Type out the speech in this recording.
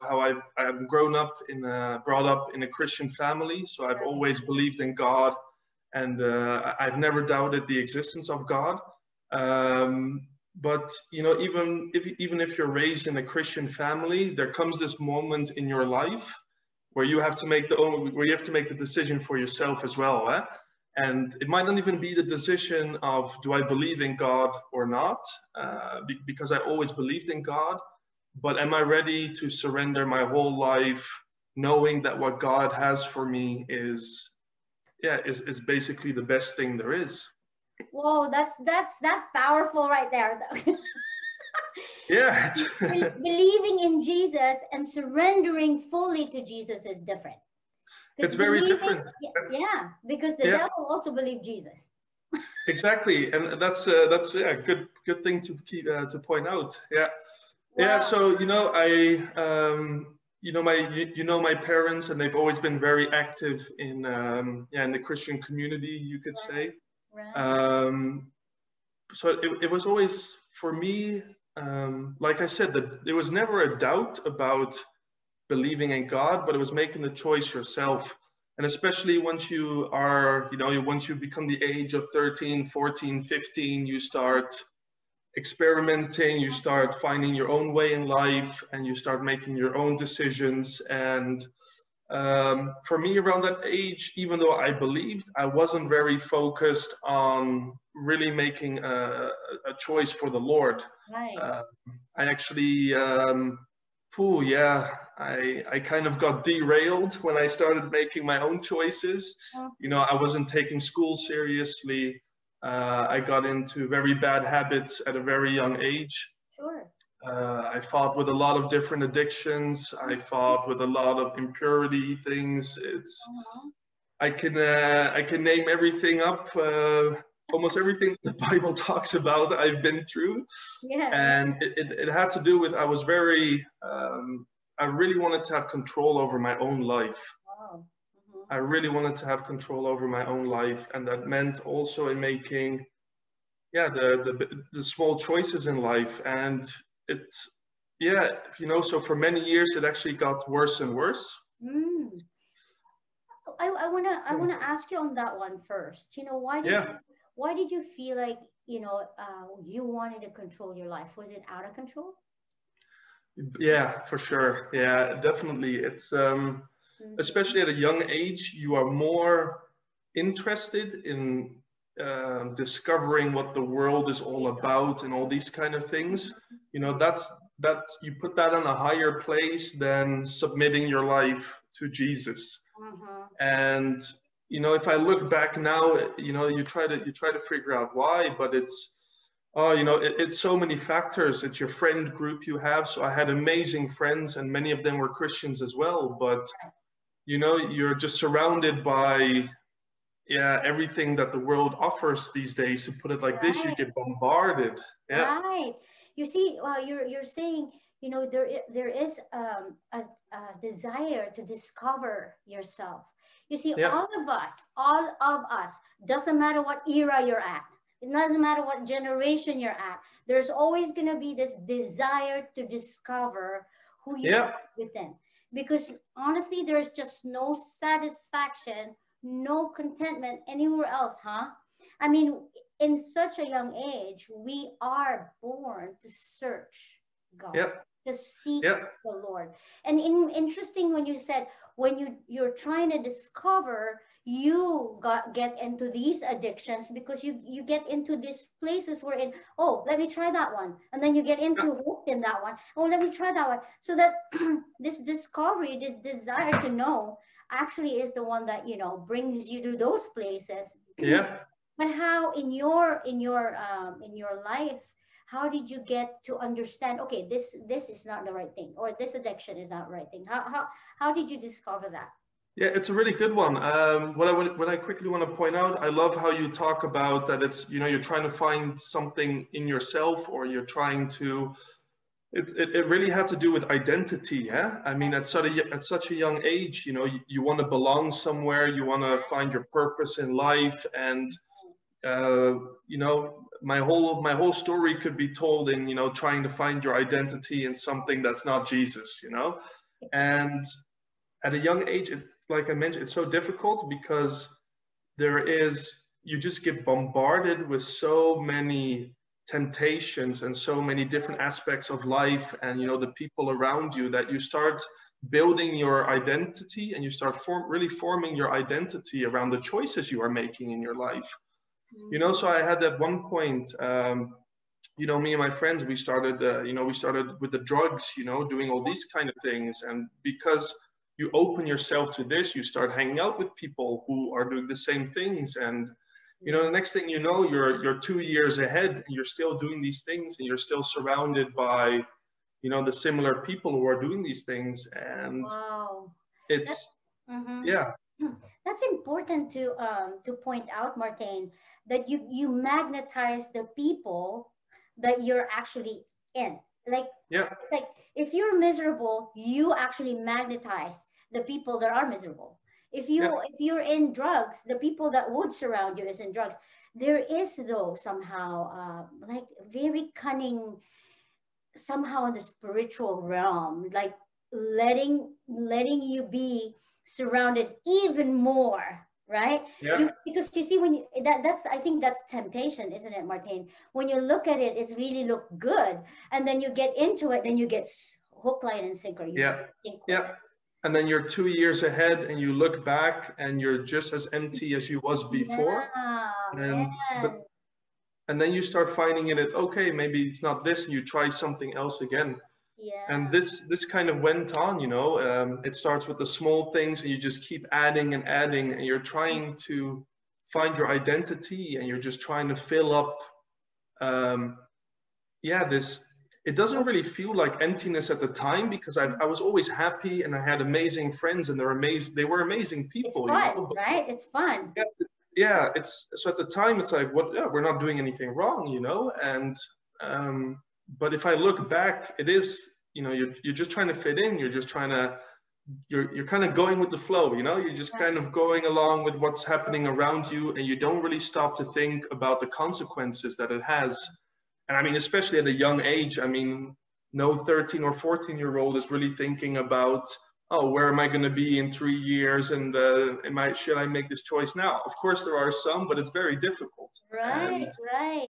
how I've grown up brought up in a Christian family. So I've always believed in God, and I've never doubted the existence of God. But you know, even if you're raised in a Christian family, there comes this moment in your life where you have to make the decision for yourself as well. And it might not even be the decision of, do I believe in God or not? Because I always believed in God. But am I ready to surrender my whole life, knowing that what God has for me is basically the best thing there is? Whoa, that's powerful right there, though. Yeah. Believing in Jesus and surrendering fully to Jesus is different. It's very different. Yeah, because the devil also believed Jesus. Exactly, and that's a good thing to keep to point out. Yeah. Wow. Yeah. So you know, my parents, and they've always been very active in in the Christian community, you could say. Right. So it was always for me, like I said, that there was never a doubt about believing in God, but it was making the choice yourself. And especially once you are, once you become the age of 13, 14, 15, you start experimenting, you start finding your own way in life, and you start making your own decisions. And for me, around that age, even though I believed, I wasn't very focused on really making a choice for the Lord. Right. I actually, I kind of got derailed when I started making my own choices. You know, I wasn't taking school seriously. I got into very bad habits at a very young age. Sure. I fought with a lot of different addictions. I fought with a lot of impurity things. I can name everything up. Almost everything the Bible talks about, I've been through. Yeah. And it had to do with, I was very, I really wanted to have control over my own life. Wow. I really wanted to have control over my own life. And that meant also in making, the small choices in life. And so for many years, it actually got worse and worse. Mm. I wanna ask you on that one first. You know, why did you feel like, you wanted to control your life? Was it out of control? Yeah, for sure. Yeah, definitely. It's especially at a young age, you are more interested in discovering what the world is all about and all these kind of things. You know, that you put that on a higher place than submitting your life to Jesus. And if I look back now, you try to figure out why, but it's it's so many factors. It's your friend group you have. So I had amazing friends, and many of them were Christians as well. But you're just surrounded by everything that the world offers these days. To put it like this, you get bombarded. Yeah. Right. You see, you're saying, there is a desire to discover yourself. You see, all of us, doesn't matter what era you're at, it doesn't matter what generation you're at, there's always going to be this desire to discover who you are within. Because honestly, there's just no satisfaction, no contentment anywhere else, huh? I mean, in such a young age, we are born to search God. To seek the Lord. And interesting when you said, when you're trying to discover, you get into these addictions because you get into these places where let me try that one. And then you get into hooked in that one. Oh, let me try that one. So that this discovery, this desire to know actually is the one that, brings you to those places. Yeah. But how in your life, how did you get to understand, okay, this is not the right thing, or this addiction is not the right thing? How did you discover that? Yeah, it's a really good one. What I quickly want to point out, I love how you talk about that it's, you're trying to find something in yourself, or you're trying to, it really had to do with identity. Yeah. I mean, at such a young age, you want to belong somewhere, you want to find your purpose in life. And, my whole story could be told in, trying to find your identity in something that's not Jesus, And at a young age, like I mentioned, it's so difficult because you just get bombarded with so many temptations and so many different aspects of life and, you know, the people around you, that you start building your identity, and you start really forming your identity around the choices you are making in your life. You know, so I had at one point, you know, me and my friends, we started with the drugs, you know, doing all these kind of things. And because you open yourself to this, you start hanging out with people who are doing the same things. And, you know, the next thing you know, you're 2 years ahead and you're still doing these things, and you're still surrounded by, you know, the similar people who are doing these things. And wow, it's, yeah. That's important to point out, Marthijn, that you magnetize the people that you're actually in. Like, it's like if you're miserable, you actually magnetize the people that are miserable. If you're in drugs, the people that would surround you is in drugs. There is, though, somehow like very cunning, somehow in the spiritual realm, like letting you be surrounded even more, right? Because you see, when you, that's I think that's temptation, isn't it, Marthijn? When you look at it, it's really look good, and then you get into it, then you get hook, line, and sinker. You just think, and then you're 2 years ahead, and you look back, and you're just as empty as you was before. And then you start finding it, okay, maybe it's not this, and you try something else again. And this kind of went on, you know. It starts with the small things, and you just keep adding and adding, and you're trying to find your identity, and you're just trying to fill up, this. It doesn't really feel like emptiness at the time, because I was always happy, and I had amazing friends, and they were amazing people. It's fun, you know? right? It's fun. Yeah, so at the time it's like, what? Yeah, we're not doing anything wrong, you know. And but if I look back, it is, you know, you're just trying to fit in. You're just trying to, you're kind of going with the flow, you know. You're just kind of going along with what's happening around you, and you don't really stop to think about the consequences that it has. And I mean, especially at a young age, I mean, no 13 or 14-year-old is really thinking about, oh, where am I going to be in 3 years? And should I make this choice now? Of course, there are some, but it's very difficult. Right, right.